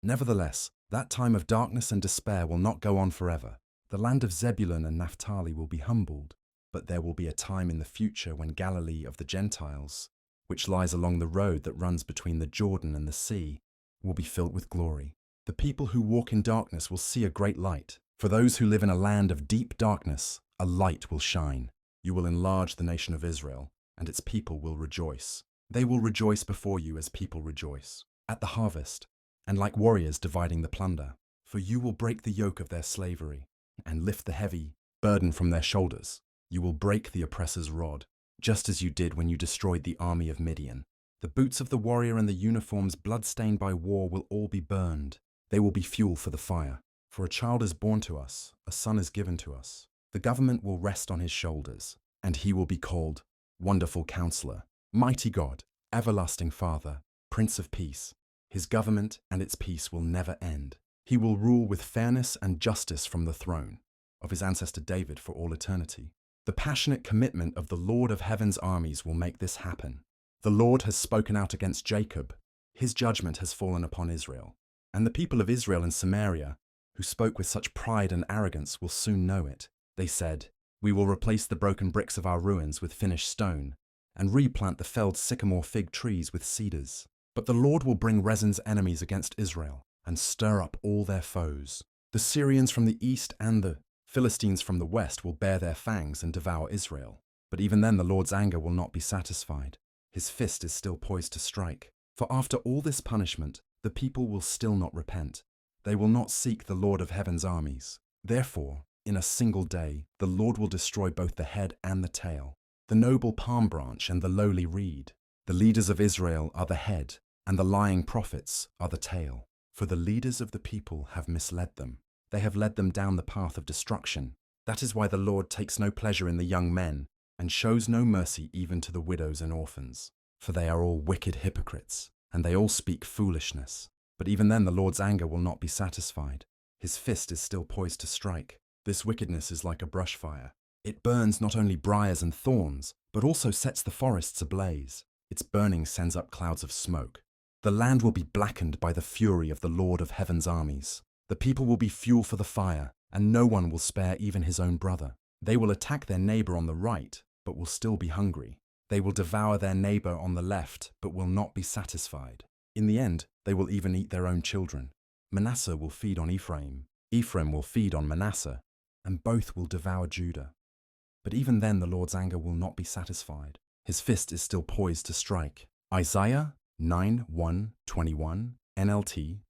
Nevertheless, that time of darkness and despair will not go on forever. The land of Zebulun and Naphtali will be humbled, but there will be a time in the future when Galilee of the Gentiles, which lies along the road that runs between the Jordan and the sea, will be filled with glory. The people who walk in darkness will see a great light. For those who live in a land of deep darkness, a light will shine. You will enlarge the nation of Israel, and its people will rejoice. They will rejoice before you as people rejoice at the harvest, and like warriors dividing the plunder. For you will break the yoke of their slavery, and lift the heavy burden from their shoulders. You will break the oppressor's rod, just as you did when you destroyed the army of Midian. The boots of the warrior and the uniforms blood-stained by war will all be burned. They will be fuel for the fire. For a child is born to us, a son is given to us. The government will rest on his shoulders, and he will be called Wonderful Counselor, Mighty God, Everlasting Father, Prince of Peace. His government and its peace will never end. He will rule with fairness and justice from the throne of his ancestor David for all eternity. The passionate commitment of the Lord of Heaven's armies will make this happen. The Lord has spoken out against Jacob. His judgment has fallen upon Israel. And the people of Israel and Samaria, who spoke with such pride and arrogance, will soon know it. They said, "We will replace the broken bricks of our ruins with finished stone, and replant the felled sycamore fig trees with cedars." But the Lord will bring Rezin's enemies against Israel and stir up all their foes. The Syrians from the east and the Philistines from the west will bare their fangs and devour Israel. But even then the Lord's anger will not be satisfied. His fist is still poised to strike. For after all this punishment, the people will still not repent. They will not seek the Lord of Heaven's armies. Therefore, in a single day, the Lord will destroy both the head and the tail, the noble palm branch and the lowly reed. The leaders of Israel are the head, and the lying prophets are the tail. For the leaders of the people have misled them. They have led them down the path of destruction. That is why the Lord takes no pleasure in the young men, and shows no mercy even to the widows and orphans. For they are all wicked hypocrites, and they all speak foolishness. But even then the Lord's anger will not be satisfied. His fist is still poised to strike. This wickedness is like a brush fire. It burns not only briars and thorns, but also sets the forests ablaze. Its burning sends up clouds of smoke. The land will be blackened by the fury of the Lord of Heaven's armies. The people will be fuel for the fire, and no one will spare even his own brother. They will attack their neighbor on the right, but will still be hungry. They will devour their neighbor on the left, but will not be satisfied. In the end, they will even eat their own children. Manasseh will feed on Ephraim. Ephraim will feed on Manasseh, and both will devour Judah. But even then the Lord's anger will not be satisfied. His fist is still poised to strike. Isaiah 9:1-21, NLT.